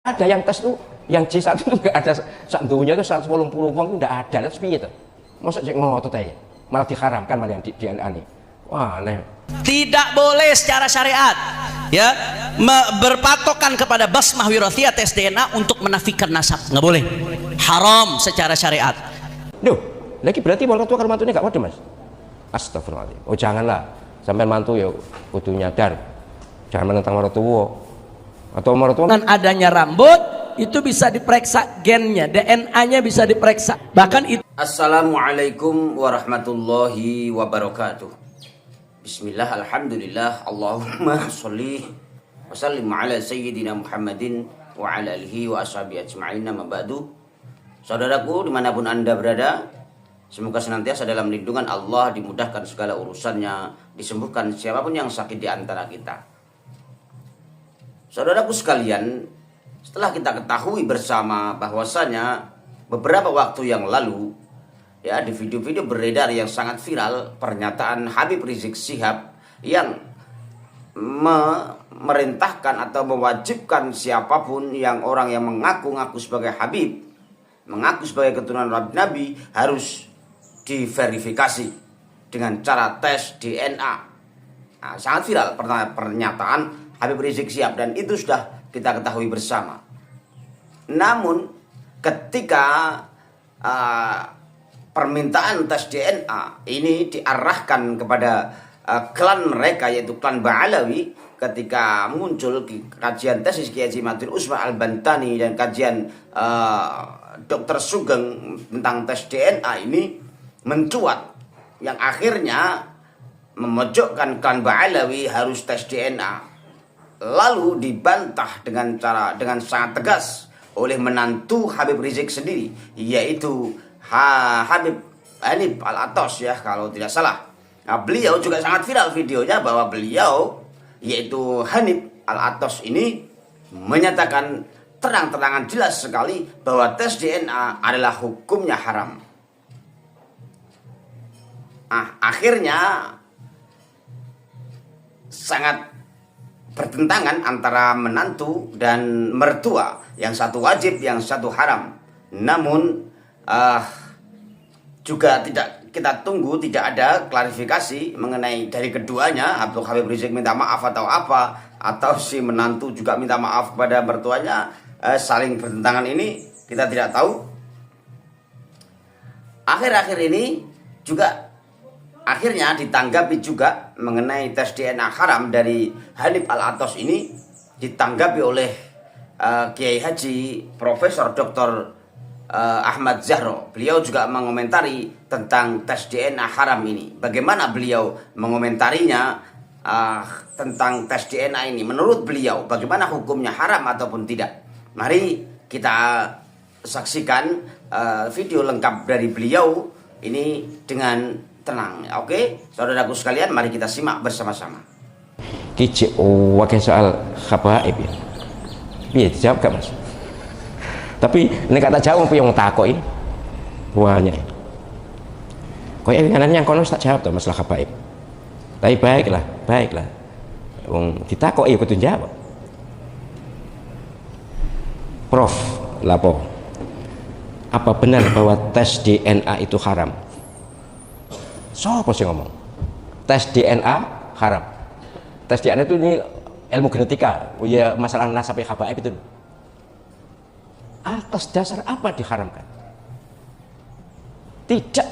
Ada yang tes tuh, yang C1 tuh nggak ada, sandunya tuh 180 wong tuh nggak ada, terus piye tuh? Masa cek ngotot aja, malah diharamkan malah yang di DNA nih. Wah, aneh. Tidak boleh secara syariat ya berpatokan kepada basmah wirathiyah tes DNA untuk menafikan nasab, nggak boleh, haram secara syariat. Duh, lagi berarti orang tua kalau mantunya nggak waduh mas? Astagfirullahaladzim. Oh janganlah, sampai mantu ya kudu nyadar, jangan menentang orang tua. Atau dengan adanya rambut itu bisa diperiksa gennya, DNA-nya bisa diperiksa. Bahkan itu. Assalamualaikum warahmatullahi wabarakatuh. Bismillah, alhamdulillah, Allahumma sholli wa sallim ala sayyidina Muhammadin wa ala alihi wa ashabihi ajma'in, amma ba'du. Saudaraku dimanapun anda berada, semoga senantiasa dalam lindungan Allah, dimudahkan segala urusannya, disembuhkan siapapun yang sakit di antara kita. Saudaraku sekalian, setelah kita ketahui bersama bahwasanya beberapa waktu yang lalu ya di video-video beredar yang sangat viral pernyataan Habib Rizik Syihab yang memerintahkan atau mewajibkan siapapun yang orang yang mengaku-ngaku sebagai Habib, mengaku sebagai keturunan Nabi harus diverifikasi dengan cara tes DNA. Nah, sangat viral pernyataan Habib Rizik Syihab dan itu sudah kita ketahui bersama. Namun ketika permintaan tes DNA ini diarahkan kepada klan mereka yaitu klan Ba'alawi, ketika muncul kajian tesis Kiai Haji Mahdun Usman Al-Bantani dan kajian Dr. Sugeng tentang tes DNA ini mencuat yang akhirnya memojokkan klan Ba'alawi harus tes DNA. Lalu dibantah dengan sangat tegas oleh menantu Habib Rizik sendiri, yaitu Habib Hanif Al-Athos ya kalau tidak salah. Nah, beliau juga sangat viral videonya bahwa beliau yaitu Hanif Al-Athos ini menyatakan terang-terangan jelas sekali bahwa tes DNA adalah hukumnya haram. Nah, akhirnya sangat bertentangan antara menantu dan mertua, yang satu wajib, yang satu haram. Namun juga tidak kita tunggu, tidak ada klarifikasi mengenai dari keduanya. Habib Rizik minta maaf atau apa, atau si menantu juga minta maaf kepada mertuanya, saling bertentangan ini kita tidak tahu. Akhir-akhir ini juga akhirnya ditanggapi juga mengenai tes DNA haram dari Hanif Al-Athos ini, ditanggapi oleh Kiai Haji Profesor Dr. Ahmad Zahro. Beliau juga mengomentari tentang tes DNA haram ini. Bagaimana beliau mengomentarinya tentang tes DNA ini? Menurut beliau bagaimana hukumnya, haram ataupun tidak? Mari kita saksikan video lengkap dari beliau ini dengan tenang. Oke, saudaraku sekalian, mari kita simak bersama-sama. Kicik wakil soal habaib ya. Iya, dijawab gak mas? Tapi ini kata jawab yang takoi banyak. Kau yang kono tak jawab tuh masalah habaib. Tapi baiklah. Wong ditakoi kudu jawab. Prof, lapo. Apa benar bahwa tes DNA itu haram? Siapa sih ngomong tes DNA haram? Tes DNA itu ini ilmu genetika, ya masalah nasab habaib itu. Atas dasar apa diharamkan? Tidak.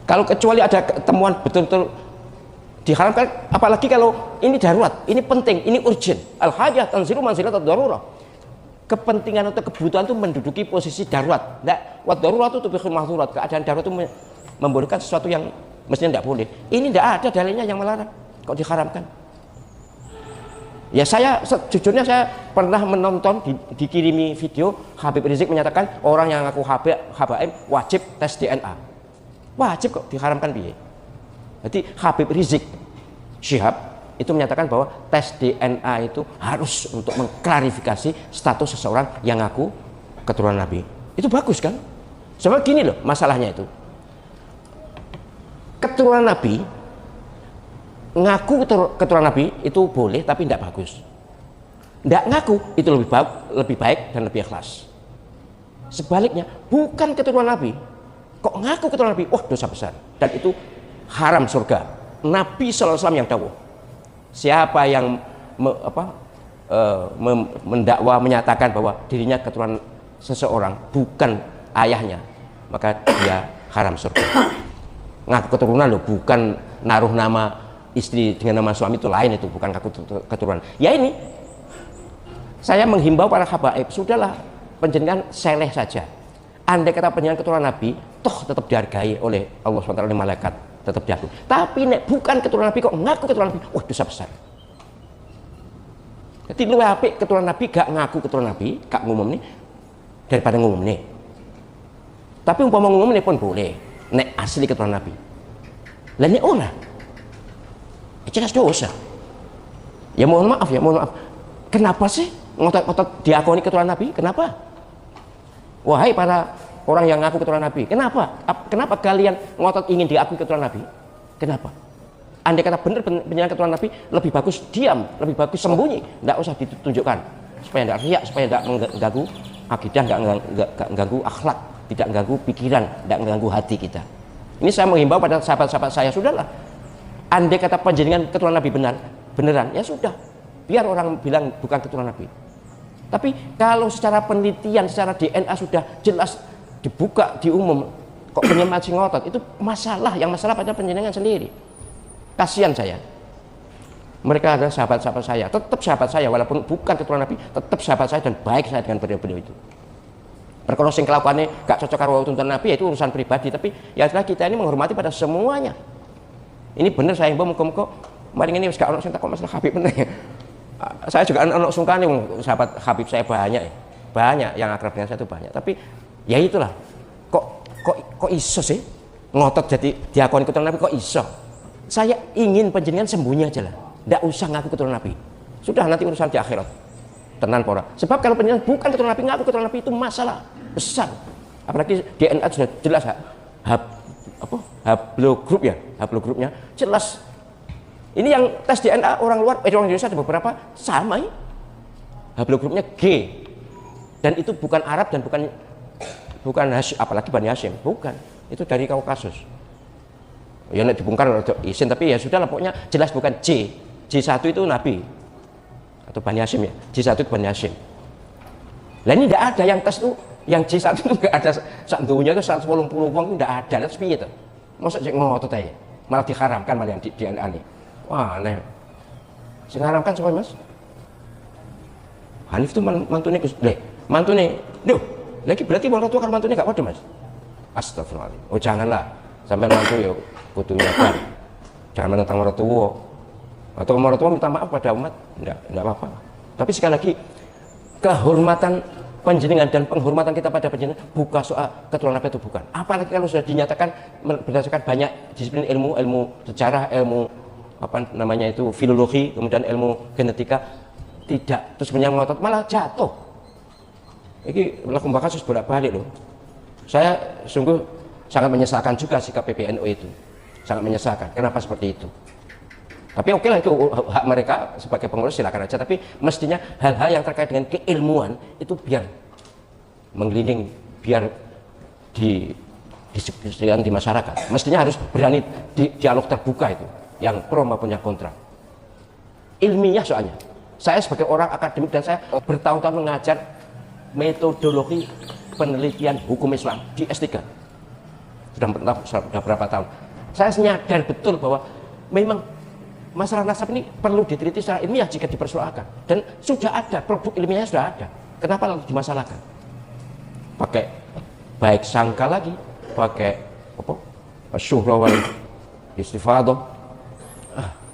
Kalau kecuali ada temuan betul-betul diharamkan, apalagi kalau ini darurat, ini penting, ini urgent. Al-hajah tanzilu manzilat ad-darurah. Kepentingan atau kebutuhan itu menduduki posisi darurat. Nah, wa darurat itu tubihul mahzurat. Keadaan darurat itu membolehkan sesuatu yang mestinya tidak boleh. Ini tidak ada dalilnya yang melarang, kok diharamkan. Ya saya sejujurnya saya pernah menonton dikirimi video Habib Rizik menyatakan orang yang ngaku habaib wajib tes DNA. Wajib kok diharamkan piye? Jadi Habib Rizik Syihab itu menyatakan bahwa tes DNA itu harus untuk mengklarifikasi status seseorang yang ngaku keturunan Nabi. Itu bagus kan? Sebab gini loh masalahnya itu. Keturunan Nabi, ngaku keturunan Nabi itu boleh tapi tidak bagus. Tidak ngaku itu lebih baik dan lebih ikhlas. Sebaliknya, bukan keturunan Nabi, kok ngaku keturunan Nabi, wah dosa besar, dan itu haram surga. Nabi SAW yang dawuh, siapa yang mendakwa menyatakan bahwa dirinya keturunan seseorang bukan ayahnya, maka dia haram surga. Ngaku keturunan loh, bukan naruh nama istri dengan nama suami, itu lain, itu bukan ngaku keturunan. Ya ini saya menghimbau para habaib, sudahlah penjenengan seleh saja. Andai kata penjenengan keturunan Nabi, toh tetap dihargai oleh Allah SWT, oleh malaikat, tetap diakui. Tapi nek bukan keturunan Nabi kok ngaku keturunan Nabi, wah dosa besar. Jadi lu apik keturunan Nabi gak ngaku keturunan Nabi, gak ngumum nih, daripada ngumum nih. Tapi umpama ngumum nih pun boleh, nek asli keturunan Nabi. Lah nek ora, jelas dosa. Ya mohon maaf. Kenapa sih ngotot diakoni keturunan Nabi? Kenapa? Wahai para orang yang ngaku keturunan Nabi, kenapa kalian ngotot ingin diakui keturunan Nabi? Kenapa? Andai kata benar penjenengan keturunan Nabi, lebih bagus diam, lebih bagus sembunyi, tidak usah ditunjukkan, supaya tidak riak, supaya tidak mengganggu akidah, tidak mengganggu akhlak, tidak mengganggu pikiran, tidak mengganggu hati kita. Ini saya menghimbau pada sahabat-sahabat saya, sudahlah. Andai kata penjenengan keturunan Nabi beneran, ya sudah, biar orang bilang bukan keturunan Nabi. Tapi kalau secara penelitian, secara DNA sudah jelas dibuka di umum, kok penjenengan masih ngotot, itu masalah. Yang masalah pada penjenengan sendiri. Kasihan saya. Mereka adalah sahabat-sahabat saya, tetap sahabat saya, walaupun bukan keturunan Nabi, tetap sahabat saya dan baik saya dengan beliau itu. Perkara sing kelakuannya gak cocok karo tuntunan Nabi, itu urusan pribadi. Tapi ya adalah kita ini menghormati pada semuanya. Ini benar saya himbau, muga-muga mari ini wis gak ono sing takon masalah Habib bener. Saya juga anak sungkane, sahabat Habib saya banyak yang akrab dengan saya itu banyak. Tapi ya itulah, kok iso sih ngotot jadi diakoni keturunan Nabi, kok iso? Saya ingin penjenengan sembunyi aja lah, tidak usah ngaku keturunan Nabi. Sudah, nanti urusan di akhirat, tenan pora. Sebab kalau penjenengan bukan keturunan Nabi, ngaku keturunan Nabi, itu masalah besar. Apalagi DNA sudah jelas, haplogrupnya jelas. Ini yang tes DNA orang luar, orang Indonesia ada beberapa sama ya. Haplogrupnya G. Dan itu bukan Arab dan bukan Hashim, apalagi Bani Hashim, bukan. Itu dari Kaukasus. Ya nek dibongkar untuk izin, tapi ya sudah, pokoknya jelas bukan J. J1 itu Nabi atau Bani Hashim ya. J1 itu Bani Hashim. Lah ini tidak ada yang tes tuh, yang J1 itu enggak ada, sak dunia itu 180 wong enggak ada. Terus piye to? Mosok sik ngotot ae. Malah diharamkan malah yang di DNA ini. Wah, aneh. Sing haramkan siapa, Mas? Hanif itu mantune Gus. Mantune. Duh, lagi berarti orang tua kan mantune gak padha, Mas? Astagfirullahaladzim. Oh, janganlah. Sampai mantu ya kudu nyabar. Jangan menentang orang tua. Atau orang tua minta maaf pada umat, enggak apa-apa. Tapi sekali lagi, kehormatan panjenengan dan penghormatan kita pada panjenengan bukan soal keturunan Nabi, itu bukan. Apalagi kalau sudah dinyatakan berdasarkan banyak disiplin ilmu sejarah, ilmu filologi, kemudian ilmu genetika, tidak, terus ngotot malah jatuh. Ini laku kasus bolak-balik loh. Saya sungguh sangat menyesalkan juga sikap PBNU itu, sangat menyesalkan. Kenapa seperti itu? Tapi oke lah, itu hak mereka sebagai pengurus, silakan aja. Tapi mestinya hal-hal yang terkait dengan keilmuan itu biar menggelinding, biar diskusikan di masyarakat. Mestinya harus berani dialog terbuka itu, yang pro maupun yang kontra. Ilmiah soalnya. Saya sebagai orang akademik dan saya bertahun-tahun mengajar metodologi penelitian hukum Islam di S3. Sudah berapa tahun. Saya nyadar betul bahwa memang masalah nasab ini perlu diteliti secara ilmiah jika dipersoalkan, dan sudah ada produk ilmiahnya, sudah ada. Kenapa lalu dimasalahkan? Pakai baik sangka lagi, pakai syuhrah wal istifadah.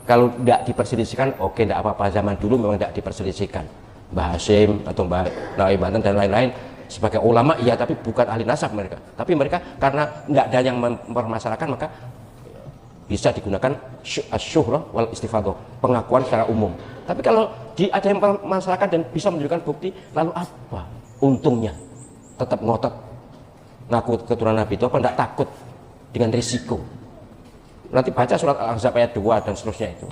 Kalau tidak diperselisihkan, oke, tidak apa-apa. Zaman dulu memang tidak diperselisihkan. Mbah Hashim atau Mbah Nawawi Banten dan lain-lain sebagai ulama, iya, tapi bukan ahli nasab mereka. Tapi mereka karena tidak ada yang mempermasalahkan, maka bisa digunakan syuhrah wal istifadah, pengakuan secara umum. Tapi kalau ada yang mempermasalahkan dan bisa menunjukkan bukti, lalu apa untungnya? Tetap ngotot ngaku keturunan Nabi itu, apa tidak takut dengan risiko? Nanti baca surat Al-Ahzab ayat 2 dan seterusnya itu.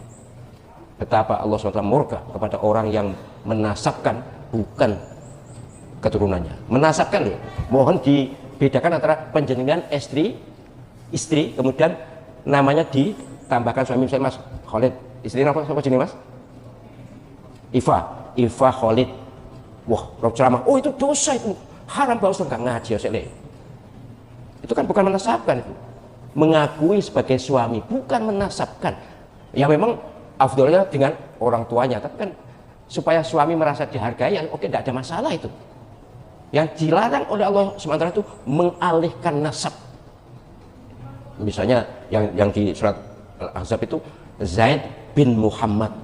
betapa Allah SWT murka kepada orang yang menasabkan bukan keturunannya. Menasabkan loh. Mohon dibedakan antara panjenengan istri kemudian namanya ditambahkan suami. Misalnya Mas Khalid, istri apa jenis Mas? Iva Khalid. Wah, kalau ceramah, oh itu dosa, itu haram, kalau nggak ngaji ya. Itu kan bukan menasabkan, itu mengakui sebagai suami, bukan menasabkan. Ya memang afdolnya dengan orang tuanya, tapi kan supaya suami merasa dihargai, ya oke, tidak ada masalah itu. Yang dilarang oleh Allah SWT itu mengalihkan nasab. Misalnya yang di surat Al-Ahzab itu Zaid bin Muhammad,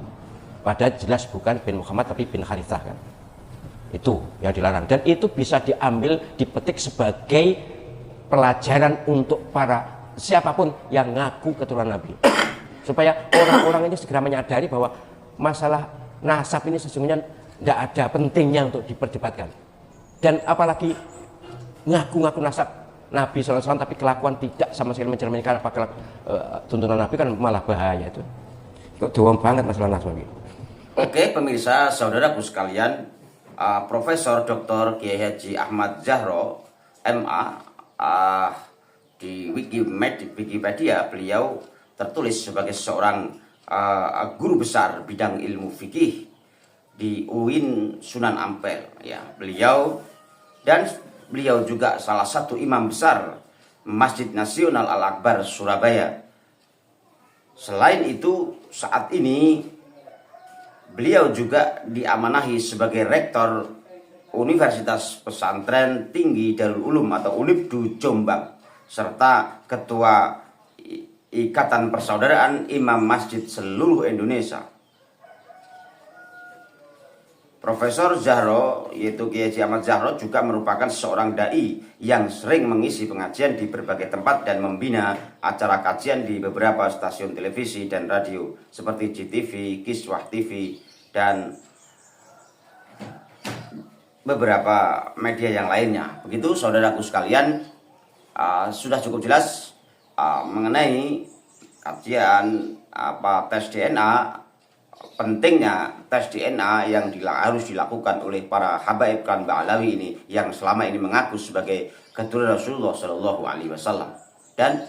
padahal jelas bukan bin Muhammad tapi bin Harithah kan. Itu yang dilarang, dan itu bisa diambil, dipetik sebagai pelajaran untuk para siapapun yang ngaku keturunan Nabi, supaya orang-orang ini segera menyadari bahwa masalah nasab ini sesungguhnya tidak ada pentingnya untuk diperdebatkan. Dan apalagi ngaku-ngaku nasab Nabi SAW tapi kelakuan tidak sama sekali mencerminkan apa tuntunan Nabi, kan malah bahaya itu. Kok doang banget masalah nasab ini. Oke pemirsa, saudaraku sekalian, Profesor Dr. Kiai Haji Ahmad Zahro MA, di Wikipedia beliau tertulis sebagai seorang guru besar bidang ilmu fikih di UIN Sunan Ampel ya. Beliau juga salah satu imam besar Masjid Nasional Al-Akbar Surabaya. Selain itu, saat ini beliau juga diamanahi sebagai rektor Universitas Pesantren Tinggi Darul Ulum atau UNIPDU Jombang, serta ketua Ikatan Persaudaraan Imam Masjid seluruh Indonesia. Profesor Zahro, yaitu Kiai Haji Ahmad Zahro, juga merupakan seorang dai yang sering mengisi pengajian di berbagai tempat dan membina acara kajian di beberapa stasiun televisi dan radio seperti JTV, Kiswah TV, dan beberapa media yang lainnya. Begitu saudaraku sekalian, sudah cukup jelas mengenai kajian tes DNA. Pentingnya tes DNA yang harus dilakukan oleh para habaib klan Ba'alawi ini yang selama ini mengaku sebagai keturunan Rasulullah Shallallahu Alaihi Wasallam, dan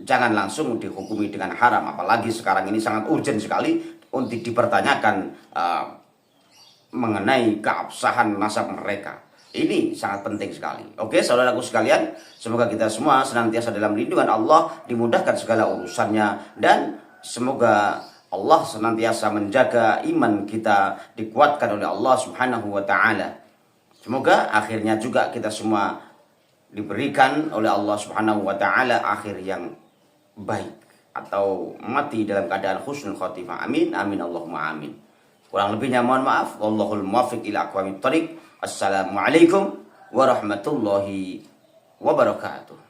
jangan langsung dihukumi dengan haram, apalagi sekarang ini sangat urgent sekali untuk dipertanyakan mengenai keabsahan nasab mereka. Ini sangat penting sekali. Oke, saudaraku sekalian, semoga kita semua senantiasa dalam lindungan Allah, dimudahkan segala urusannya, dan semoga Allah senantiasa menjaga iman kita, dikuatkan oleh Allah Subhanahu wa Ta'ala. Semoga akhirnya juga kita semua diberikan oleh Allah Subhanahu wa Ta'ala akhir yang baik, atau mati dalam keadaan husnul khotimah. Amin, amin, Allahumma amin. Kurang lebihnya mohon maaf. Wallahul muwaffiq ila aqwamit thoriq. Assalamualaikum warahmatullahi wabarakatuh.